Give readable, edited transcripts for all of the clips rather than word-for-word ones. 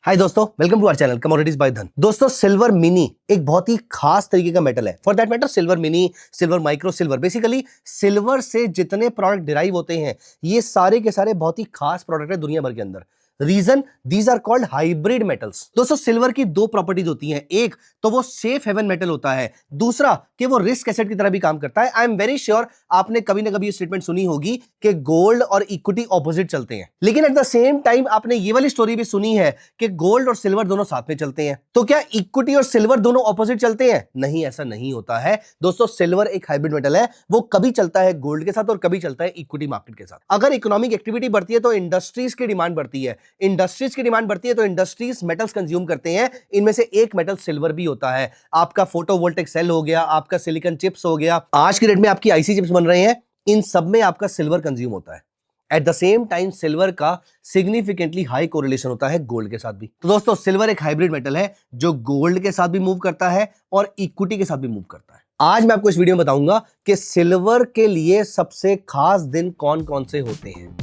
हाय दोस्तों, welcome to our channel commodities by Dhan. दोस्तों, silver mini एक बहुत ही खास तरीके का मेटल है। For that matter silver mini, silver micro, silver basically silver से जितने प्रोडक्ट डिराइव होते हैं ये सारे के सारे बहुत ही खास प्रोडक्ट है दुनिया भर के अंदर। Reason these are called hybrid metals. दोस्तों, सिल्वर की दो प्रॉपर्टीज होती हैं। एक तो वो सेफ हेवन मेटल होता है, दूसरा कि वो रिस्क एसेट की तरह भी काम करता है। आई एम वेरी श्योर आपने कभी ना कभी ये स्टेटमेंट सुनी होगी कि गोल्ड और इक्विटी ऑपोजिट चलते हैं, लेकिन एट द सेम टाइम आपने ये वाली स्टोरी भी सुनी है कि गोल्ड और सिल्वर दोनों साथ में चलते हैं। तो क्या इक्विटी और सिल्वर दोनों ऑपोजिट चलते हैं? नहीं, ऐसा नहीं होता है दोस्तों। सिल्वर एक हाइब्रिड मेटल है, वो कभी चलता है गोल्ड के साथ और कभी चलता है इक्विटी मार्केट के साथ। अगर इकोनॉमिक एक्टिविटी बढ़ती है तो इंडस्ट्रीज की डिमांड बढ़ती है, इंडस्ट्रीज की डिमांड बढ़ती है तो इंडस्ट्रीज मेटल्स कंज्यूम करते हैं। इनमें से एक मेटल सिल्वर भी होता है। आपका फोटोवोल्टिक सेल हो गया, आपका सिलिकॉन चिप्स हो गया, आज की डेट में आपकी आईसी चिप्स बन रहे हैं, इन सब में आपका सिल्वर कंज्यूम होता है। At the same time silver का सिग्निफिकेंटली हाई कोरिलेशन होता है गोल्ड के साथ भी। तो दोस्तों, सिल्वर एक हाइब्रिड मेटल है जो गोल्ड के साथ भी मूव करता है और इक्विटी के साथ भी मूव करता है। आज मैं आपको इस वीडियो में बताऊंगा कि सिल्वर के लिए सबसे खास दिन कौन कौन से होते हैं।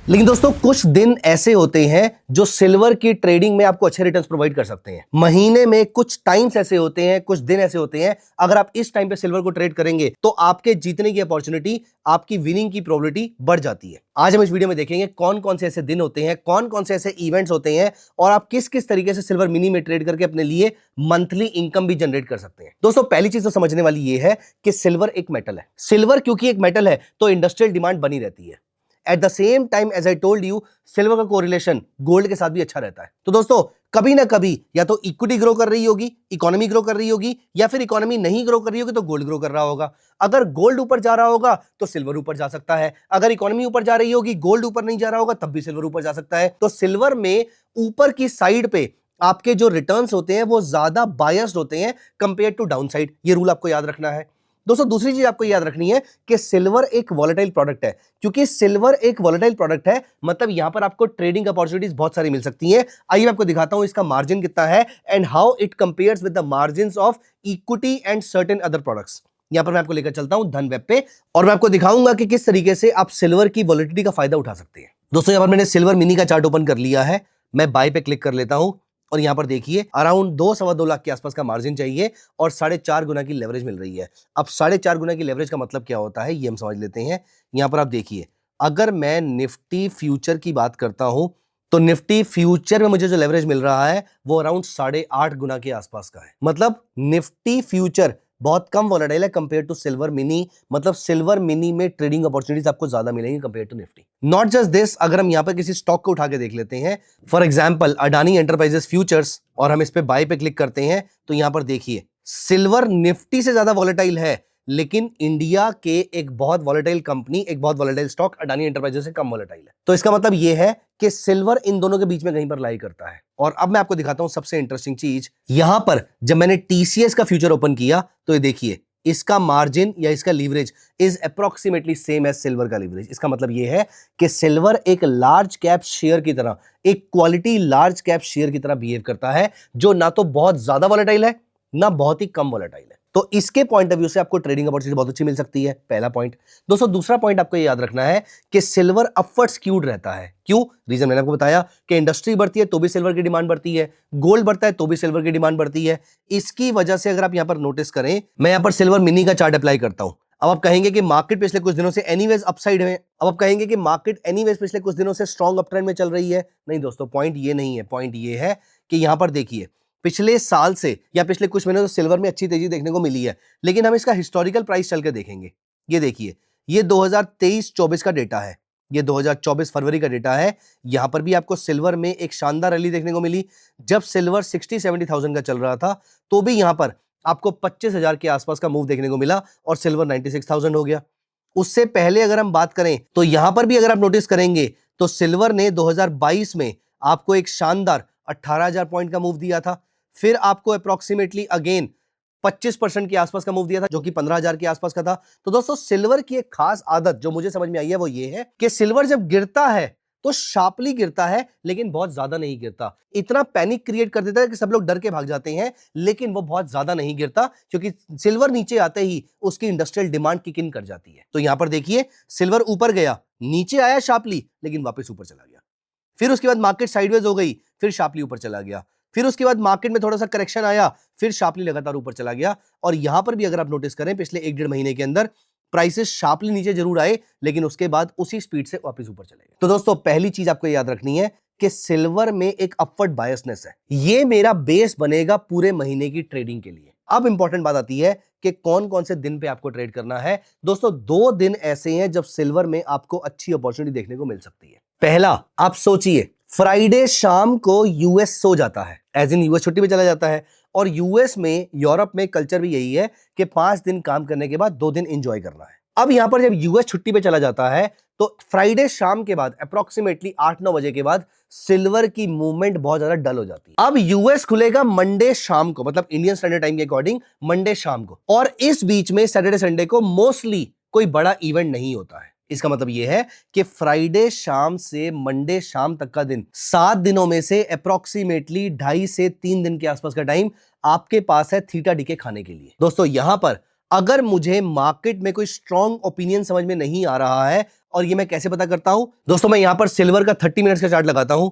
लेकिन दोस्तों, कुछ दिन ऐसे होते हैं जो सिल्वर की ट्रेडिंग में आपको अच्छे रिटर्न्स प्रोवाइड कर सकते हैं। महीने में कुछ टाइम्स ऐसे होते हैं, कुछ दिन ऐसे होते हैं, अगर आप इस टाइम पे सिल्वर को ट्रेड करेंगे तो आपके जीतने की अपॉर्चुनिटी, आपकी विनिंग की प्रोबेबिलिटी बढ़ जाती है। आज हम इस वीडियो में देखेंगे कौन कौन से ऐसे दिन होते हैं, कौन कौन से ऐसे इवेंट्स होते हैं और आप किस किस तरीके से सिल्वर मिनी में ट्रेड करके अपने लिए मंथली इनकम भी जनरेट कर सकते हैं। दोस्तों, पहली चीज तो समझने वाली ये है कि सिल्वर एक मेटल है। सिल्वर क्योंकि एक मेटल है तो इंडस्ट्रियल डिमांड बनी रहती है। At the same time as I told you, silver का कोरिलेशन गोल्ड के साथ भी अच्छा रहता है। तो दोस्तों, कभी ना कभी या तो इक्विटी ग्रो कर रही होगी, इकोनॉमी ग्रो कर रही होगी, या फिर इकोनॉमी नहीं ग्रो कर रही होगी तो गोल्ड ग्रो कर रहा होगा। अगर गोल्ड ऊपर जा रहा होगा तो सिल्वर ऊपर जा सकता है, अगर इकोनॉमी ऊपर जा रही होगी, गोल्ड ऊपर नहीं जा रहा होगा, तब भी सिल्वर ऊपर जा सकता है। तो सिल्वर में ऊपर की साइड पे आपके जो रिटर्न्स होते हैं वो ज्यादा बायस्ड होते हैं कंपेयर टू डाउन साइड। ये रूल आपको याद रखना है। दोस्तों, दूसरी चीज आपको याद रखनी है कि सिल्वर एक वॉलेटाइल प्रोडक्ट है। क्योंकि सिल्वर एक वॉलेटाइल प्रोडक्ट है, मतलब यहां पर आपको ट्रेडिंग अपॉर्चुनिटीज बहुत सारी मिल सकती हैं। आइए मैं आपको दिखाता हूं इसका मार्जिन कितना है and how it compares with the margins of equity and certain other products. यहां पर मैं आपको लेकर चलता हूं धन वेब पे और मैं आपको दिखाऊंगा कि किस तरीके से आप सिल्वर की वॉलेटिलिटी का फायदा उठा सकते हैं। दोस्तों, यहां पर मैंने सिल्वर मिनी का चार्ट ओपन कर लिया है। मैं बाय पे क्लिक कर लेता हूं और यहां पर देखिए अराउंड 2-2.25 लाख के आसपास का मार्जिन चाहिए और 4.5 गुना की लेवरेज मिल रही है। अब 4.5 गुना की लेवरेज का मतलब क्या होता है ये हम समझ लेते हैं। यहां पर आप देखिए, अगर मैं निफ्टी फ्यूचर की बात करता हूं तो निफ्टी फ्यूचर में मुझे जो लेवरेज मिल रहा है वो अराउंड 8.5 गुना के आसपास का है। मतलब निफ्टी फ्यूचर बहुत कम वॉलेटाइल है कंपेयर टू सिल्वर मिनी। मतलब सिल्वर मिनी में ट्रेडिंग अपॉर्चुनिटीज आपको ज्यादा मिलेंगी compare to Nifty. Not just this, अगर हम यहां पर किसी स्टॉक को उठा के देख लेते हैं, for example Adani enterprises futures, और हम इस पे बाय पे क्लिक करते हैं तो यहां पर देखिए सिल्वर निफ्टी से ज्यादा वॉलेटाइल है, लेकिन इंडिया के एक बहुत वॉलेटाइल कंपनी, एक बहुत वॉलेटाइल स्टॉक अडानी एंटरप्राइजेस से कम वॉलेटाइल है। तो इसका मतलब यह है कि सिल्वर इन दोनों के बीच में कहीं पर लाई करता है। और अब मैं आपको दिखाता हूं सबसे इंटरेस्टिंग चीज। यहां पर जब मैंने टीसीएस का फ्यूचर ओपन किया तो ये देखिए, इसका मार्जिन या इसका leverage is approximately same as silver का लीवरेज। इसका मतलब यह है कि सिल्वर एक लार्ज कैप शेयर की तरह, एक क्वालिटी लार्ज कैप शेयर की तरह बिहेव करता है, जो ना तो बहुत ज्यादा वॉलेटाइल है ना बहुत ही कम वॉलेटाइल है। तो इसके पॉइंट ऑफ व्यू से आपको ट्रेडिंग अपॉर्चुनिटी बहुत अच्छी मिल सकती है, पहला पॉइंट। दोस्तों, दूसरा पॉइंट आपको याद रखना है कि सिल्वर अपवर्ड स्क्यूड रहता है। क्यों? रीजन मैंने आपको बताया कि इंडस्ट्री बढ़ती है तो भी सिल्वर की डिमांड बढ़ती है, गोल्ड बढ़ता है तो भी सिल्वर की डिमांड बढ़ती है। इसकी वजह से अगर आप यहां पर नोटिस करें, मैं यहां पर सिल्वर मिनी का चार्ट अप्लाई करता हूं। अब आप कहेंगे कि मार्केट पिछले कुछ दिनों से एनीवेज अपसाइड है। अब आप कहेंगे कि मार्केट एनीवेज पिछले कुछ दिनों से स्ट्रॉन्ग अप ट्रेंड में चल रही है। नहीं दोस्तों, पॉइंट ये नहीं है। पॉइंट ये है कि यहां पर देखिए, पिछले साल से या पिछले कुछ महीनों से सिल्वर में अच्छी तेजी देखने को मिली है, लेकिन हम इसका हिस्टोरिकल प्राइस चल के देखेंगे। ये देखिए, ये 2023-24 का डेटा है, ये 2024 फरवरी का डेटा है। यहां पर भी आपको सिल्वर में एक शानदार रैली देखने को मिली। जब सिल्वर 60-70,000 का चल रहा था तो भी यहां पर आपको 25,000 के आसपास का मूव देखने को मिला और सिल्वर 96,000 हो गया। उससे पहले अगर हम बात करें तो यहां पर भी अगर आप नोटिस करेंगे तो सिल्वर ने 2022 में आपको एक शानदार 18,000 पॉइंट का मूव दिया था। फिर आपको अप्रोक्सीमेटली अगेन 25% के आसपास का मूव दिया था, जो कि 15,000 के आसपास का था। तो दोस्तों, सिल्वर की एक खास आदत जो मुझे समझ में आई है वो ये है कि सिल्वर जब गिरता है तो शार्पली गिरता है लेकिन बहुत ज्यादा नहीं गिरता। इतना पैनिक क्रिएट कर देता है कि सब लोग डर के भाग जाते हैं, लेकिन वो बहुत ज्यादा नहीं गिरता क्योंकि सिल्वर नीचे आते ही उसकी इंडस्ट्रियल डिमांड किक इन कर जाती है। तो यहां पर देखिए सिल्वर ऊपर गया, नीचे आया शार्पली, लेकिन वापस ऊपर चला गया। फिर उसके बाद मार्केट साइडवेज हो गई, फिर शार्पली ऊपर चला गया। फिर उसके बाद मार्केट में थोड़ा सा करेक्शन आया, फिर शार्पली लगातार ऊपर चला गया। और यहां पर भी अगर आप नोटिस करें पिछले 1-1.5 महीने के अंदर प्राइसेस शार्पली नीचे जरूर आए, लेकिन उसके बाद उसी स्पीड से वापस ऊपर चले गए। तो दोस्तों पहली चीज आपको याद रखनी है कि सिल्वर में एक अपवर्ड बायसनेस है। ये मेरा बेस बनेगा पूरे महीने की ट्रेडिंग के लिए। अब इंपॉर्टेंट बात आती है कि कौन कौन से दिन पे आपको ट्रेड करना है। दोस्तों 2 दिन ऐसे हैं जब सिल्वर में आपको अच्छी अपॉर्चुनिटी देखने को मिल सकती है। पहला, आप सोचिए फ्राइडे शाम को यूएस सो जाता है, एज इन यूएस छुट्टी पे चला जाता है। और यूएस में, यूरोप में कल्चर भी यही है कि 5 दिन काम करने के बाद 2 दिन एंजॉय करना है। अब यहां पर जब यूएस छुट्टी पे चला जाता है तो फ्राइडे शाम के बाद अप्रोक्सीमेटली 8-9 बजे के बाद सिल्वर की मूवमेंट बहुत ज्यादा डल हो जाती है। अब यूएस खुलेगा मंडे शाम को, मतलब इंडियन स्टैंडर्ड टाइम के अकॉर्डिंग मंडे शाम को, और इस बीच में सैटरडे संडे को मोस्टली कोई बड़ा इवेंट नहीं होता है। इसका मतलब यह है कि फ्राइडे शाम से मंडे शाम तक का दिन, 7 दिनों में से अप्रोक्सीमेटली 2.5 से 3 दिन के आसपास का टाइम आपके पास है थीटा डीके खाने के लिए। दोस्तों यहां पर अगर मुझे मार्केट में कोई स्ट्रॉन्ग ओपिनियन समझ में नहीं आ रहा है, और ये मैं कैसे पता करता हूं दोस्तों, मैं यहां पर सिल्वर का 30 मिनट्स का चार्ट लगाता हूं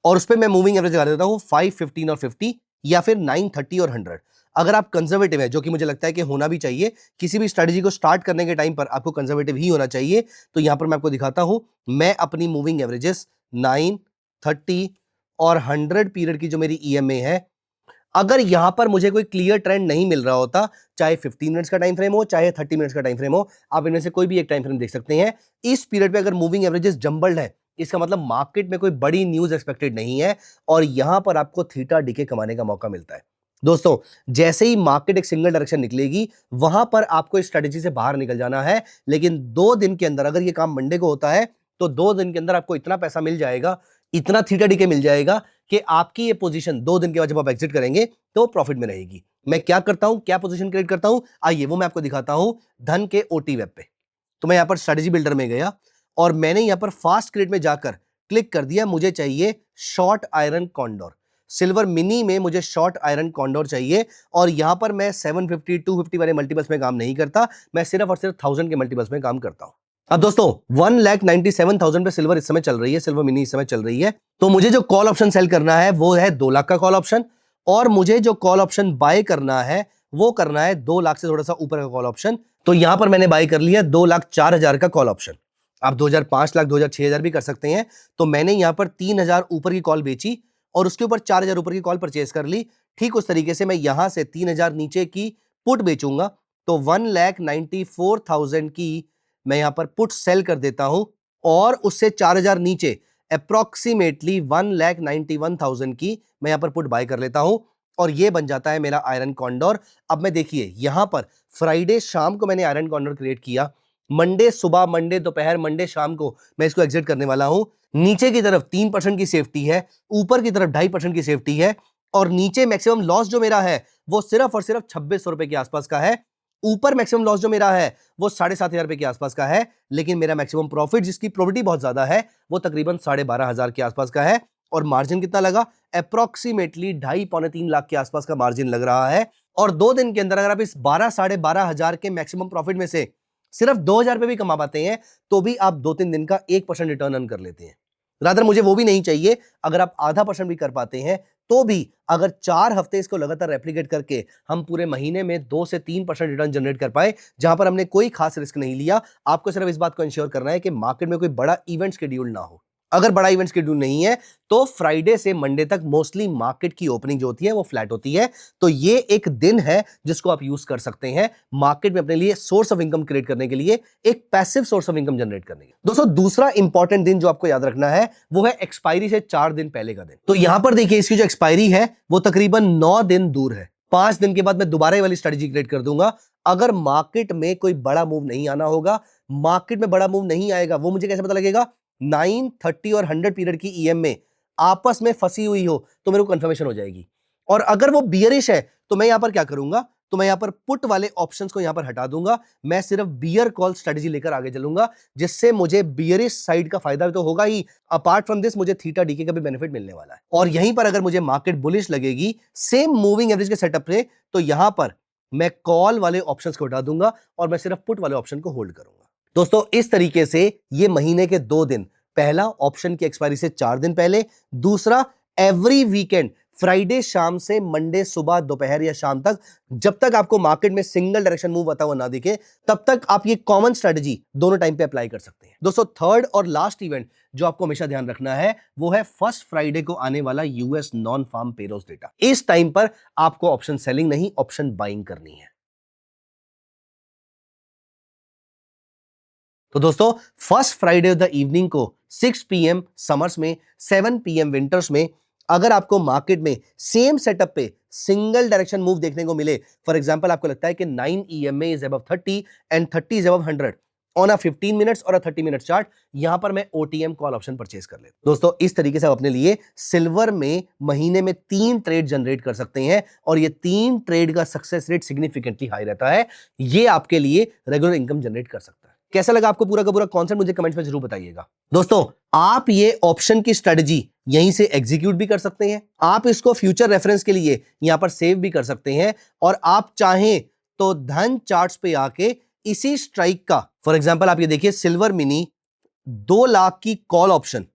और उस पर मैं मूविंग एवरेज लगा देता हूं 5, 15 और 50, या फिर 9, 30 और 100। अगर आप कंजर्वेटिव है, जो कि मुझे लगता है कि होना भी चाहिए, किसी भी स्ट्रेटजी को स्टार्ट करने के टाइम पर आपको कंजर्वेटिव ही होना चाहिए, तो यहां पर मैं आपको दिखाता हूं। मैं अपनी मूविंग एवरेजेस 9, 30 और 100 पीरियड की जो मेरी ईएमए है, अगर यहां पर मुझे कोई क्लियर ट्रेंड नहीं मिल रहा होता, चाहे 15 मिनट्स का टाइम फ्रेम हो, चाहे 30 मिनट्स का टाइम फ्रेम हो, आप इनमें से कोई भी एक टाइम फ्रेम देख सकते हैं, इस पीरियड पे अगर मूविंग एवरेजेस जंबल्ड है, इसका मतलब मार्केट में कोई बड़ी न्यूज एक्सपेक्टेड नहीं है, और यहां पर आपको थीटा डीके कमाने का मौका मिलता है। दोस्तों जैसे ही मार्केट एक सिंगल डायरेक्शन निकलेगी, वहां पर आपको इस स्ट्रेटेजी से बाहर निकल जाना है। लेकिन 2 दिन के अंदर, अगर ये काम मंडे को होता है, तो 2 दिन के अंदर आपको इतना पैसा मिल जाएगा, इतना थीटा डीके मिल जाएगा कि आपकी ये पोजीशन 2 दिन के बाद जब आप एग्जिट करेंगे तो प्रॉफिट में रहेगी। मैं क्या करता हूं, क्या पोजीशन क्रिएट करता हूं, आइए वो मैं आपको दिखाता हूं धन के ओटी वेब पे। तो मैं यहां पर स्ट्रेटेजी बिल्डर में गया और मैंने यहां पर फास्ट क्रिएट में जाकर क्लिक कर दिया। मुझे चाहिए short iron condor, silver mini में मुझे शॉर्ट आयरन कॉन्डोर चाहिए। और यहां पर मैं 750, 250 वाले मल्टीपल्स में काम नहीं करता, मैं सिर्फ और सिर्फ 1000 के मल्टीपल्स में काम करता हूं। अब दोस्तों 1,97,000 पे सिल्वर इस समय चल रही है, सिल्वर मिनी इस समय चल रही है। तो मुझे जो कॉल ऑप्शन सेल करना है वो है 2 लाख का कॉल ऑप्शन, और मुझे जो कॉल ऑप्शन बाय करना है वो करना है 2 लाख से थोड़ा सा ऊपर का कॉल ऑप्शन। तो यहां पर मैंने बाय कर लिया 2,04,000 का कॉल ऑप्शन। आप 2,000, 5 लाख, 2,000, 6,000 भी कर सकते हैं। तो मैंने यहां पर 3,000 ऊपर की कॉल बेची और उसके ऊपर 4,000 ऊपर की कॉल परचेज कर ली। ठीक उस तरीके से मैं यहां से 3,000 नीचे की पुट बेचूंगा, तो 1,94,000 की मैं यहां पर पुट सेल कर देता हूं, और उससे 4,000 नीचे अप्रोक्सीमेटली 1,91,000 की मैं यहां पर पुट बाय कर लेता हूं, और ये बन जाता है मेरा आयरन कॉन्डोर। अब मैं देखिए यहां पर फ्राइडे शाम को मैंने आयरन कॉन्डोर क्रिएट किया, मंडे सुबह, मंडे दोपहर, मंडे शाम को मैं इसको एग्जिट करने वाला हूं। नीचे की तरफ 3% की सेफ्टी है, ऊपर की तरफ 2.5% की सेफ्टी है, और नीचे मैक्सिमम लॉस जो मेरा है वो सिर्फ और सिर्फ 2600 रुपए के आसपास का है। ऊपर मैक्सिमम लॉस जो मेरा है वो 7,500 रुपए के आसपास का है, लेकिन मेरा मैक्सिमम प्रॉफिट, जिसकी प्रोबेबिलिटी बहुत ज्यादा है, वो तकरीबन 12,500 के आसपास का है। और मार्जिन कितना लगा, अप्रोक्सीमेटली 2.5-3 लाख के आसपास का मार्जिन लग रहा है। और 2 दिन के अंदर अगर आप इस 12,500 के मैक्सिमम प्रॉफिट में से सिर्फ 2,000 रुपए भी कमा पाते हैं, तो भी आप 2-3 दिन का 1% रिटर्न अर्न कर लेते हैं। रादर मुझे वो भी नहीं चाहिए, अगर आप आधा % भी कर पाते हैं, तो भी अगर 4 हफ्ते इसको लगातार रेप्लिकेट करके हम पूरे महीने में 2 से 3% रिटर्न जनरेट कर पाए, जहां पर हमने कोई खास रिस्क नहीं लिया। आपको सिर्फ इस बात को इंश्योर करना है कि मार्केट में कोई बड़ा इवेंट शेड्यूल ना हो। अगर बड़ा इवेंट शेड्यूल नहीं है तो फ्राइडे से मंडे तक मोस्टली मार्केट की ओपनिंग जो होती है वो फ्लैट होती है। तो ये एक दिन है जिसको आप यूज कर सकते हैं मार्केट में अपने लिए सोर्स ऑफ इनकम क्रिएट करने के लिए, एक passive source of income generate करने के लिए। दोस्तों दूसरा इंपॉर्टेंट दिन जो आपको याद रखना है वो है एक्सपायरी से 4 दिन पहले का दिन। तो यहां पर देखिए इसकी जो एक्सपायरी है वो तकरीबन 9 दिन दूर है। 5 दिन के बाद मैं दोबारा ये वाली स्ट्रेटजी क्रिएट कर दूंगा। अगर मार्केट में कोई बड़ा मूव नहीं आना होगा, मार्केट में बड़ा मूव नहीं आएगा, वो मुझे कैसे पता लगेगा, 9, 30 और 100 पीरियड की ईएम में आपस में फंसी हुई हो तो मेरे को कंफर्मेशन हो जाएगी। और अगर वो बियरिश है तो मैं यहां पर क्या करूंगा, तो मैं यहां पर पुट वाले ऑप्शंस को यहां पर हटा दूंगा, मैं सिर्फ बियर कॉल स्ट्रेटजी लेकर आगे चलूंगा, जिससे मुझे बियरिश साइड का फायदा तो होगा ही, अपार्ट फ्रॉम दिस मुझे थीटा डीके का भी बेनिफिट मिलने वाला है। और यहीं पर अगर मुझे मार्केट बुलिश लगेगी सेम मूविंग एवरेज के सेटअप पे, तो यहां पर मैं कॉल वाले ऑप्शंस को हटा दूंगा और मैं सिर्फ पुट वाले ऑप्शन को होल्ड करूंगा। दोस्तों इस तरीके से ये महीने के 2 दिन, पहला ऑप्शन की एक्सपायरी से 4 दिन पहले, दूसरा एवरी वीकेंड फ्राइडे शाम से मंडे सुबह दोपहर या शाम तक, जब तक आपको मार्केट में सिंगल डायरेक्शन मूव आता हुआ ना दिखे तब तक आप ये कॉमन स्ट्रेटजी दोनों टाइम पे अप्लाई कर सकते हैं। दोस्तों थर्ड और लास्ट इवेंट जो आपको हमेशा ध्यान रखना है वो है फर्स्ट फ्राइडे को आने वाला US non farm payrolls data. इस टाइम पर आपको ऑप्शन सेलिंग नहीं, ऑप्शन बाइंग करनी है। तो दोस्तों first Friday of the evening को 6 PM समर्स में, 7 PM विंटर्स में, अगर आपको मार्केट में सेम सेटअप पे सिंगल डायरेक्शन मूव देखने को मिले, फॉर एग्जांपल आपको लगता है कि 9 EMA is above 30 and 30 is above 100 on a 15 minutes और अ 30 मिनट चार्ट, यहां पर मैं OTM कॉल ऑप्शन परचेज कर लेता हूं। दोस्तों इस तरीके से आप अपने लिए सिल्वर में महीने में 3 ट्रेड जनरेट कर सकते हैं और ये 3 ट्रेड का सक्सेस रेट सिग्निफिकेंटली हाई रहता है। ये आपके लिए रेगुलर इनकम जनरेट कर सकता है। कैसा लगा आपको पूरा का पूरा कॉन्सेप्ट, मुझे कमेंट्स में जरूर बताइएगा। दोस्तों आप ये ऑप्शन की स्ट्रेटजी यहीं से एग्जीक्यूट भी कर सकते हैं, आप इसको फ्यूचर रेफरेंस के लिए यहां पर सेव भी कर सकते हैं, और आप चाहें तो धन चार्ट्स पे आके इसी स्ट्राइक का, फॉर एग्जांपल आप ये देखिए सिल्वर मिनी 2 लाख की कॉल ऑप्शन,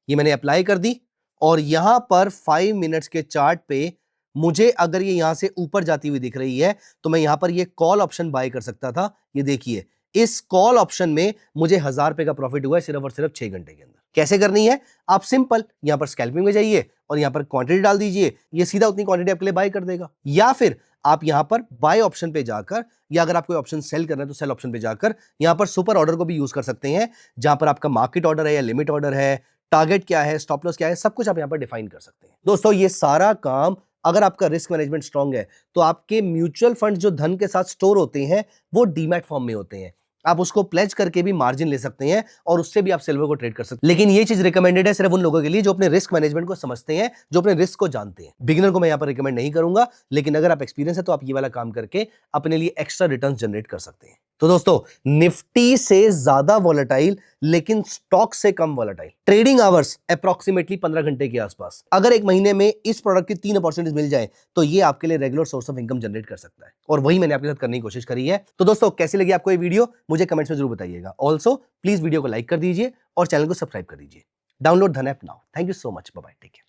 ये मैंने अप्लाई कर दी और यहां पर 5 मिनट्स के चार्ट पे मुझे अगर ये यहां से ऊपर जाती हुई दिख रही है तो मैं यहां पर ये कॉल ऑप्शन बाय कर सकता था। ये देखिए इस कॉल ऑप्शन में मुझे 1000 रुपए का प्रॉफिट हुआ है सिर्फ और सिर्फ 6 घंटे के अंदर। कैसे करनी है, आप सिंपल यहां पर स्कैल्पिंग में जाइए और यहां पर क्वांटिटी डाल दीजिए, ये सीधा उतनी क्वांटिटी आपके लिए बाय कर देगा। या फिर आप यहां पर बाय ऑप्शन पे जाकर, या अगर आप कोई ऑप्शन सेल करना है तो सेल ऑप्शन पे जाकर यहां पर सुपर ऑर्डर को भी यूज कर सकते हैं, जहां पर आपका मार्केट ऑर्डर है या लिमिट ऑर्डर है, टारगेट क्या है, स्टॉप लॉस क्या है, सब कुछ आप यहां पर डिफाइन कर सकते हैं। दोस्तों ये सारा काम, अगर आपका रिस्क मैनेजमेंट स्ट्रांग है तो आपके म्यूचुअल फंड जो धन के साथ स्टोर होते हैं वो डीमैट फॉर्म में होते हैं, आप उसको प्लेज करके भी मार्जिन ले सकते हैं और उससे भी आप सिल्वर को ट्रेड कर सकते हैं। लेकिन ये चीज रिकमेंडेड है सिर्फ उन लोगों के लिए जो अपने रिस्क मैनेजमेंट को समझते हैं, जो अपने रिस्क को जानते हैं। बिगिनर को मैं यहां पर रिकमेंड नहीं करूंगा, लेकिन अगर आप एक्सपीरियंस है तो आप ये वाला काम करके अपने लिए एक्स्ट्रा रिटर्न्स जनरेट कर सकते हैं। तो दोस्तों निफ्टी से ज्यादा वॉलेटाइल लेकिन स्टॉक से कम वॉलेटाइल, ट्रेडिंग आवर्स अप्रॉक्सीमेटली 15 घंटे के आसपास, अगर एक महीने में इस प्रोडक्ट की 3 अपॉर्चुनिटीज मिल जाए तो ये आपके लिए regular source of income generate कर सकता है, और वही मैंने आपके साथ करने की कोशिश करी है। तो दोस्तों कैसी लगी आपको ये वीडियो, मुझे कमेंट्स में जरूर बताइएगा। ऑल्सो प्लीज वीडियो को लाइक कर दीजिए और चैनल को सब्सक्राइब कर दीजिए। Download Dhan app now. Thank you so much, bye bye, take care.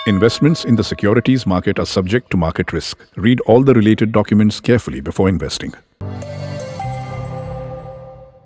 Investments in the securities market are subject to market risk. Read all the related documents carefully before investing.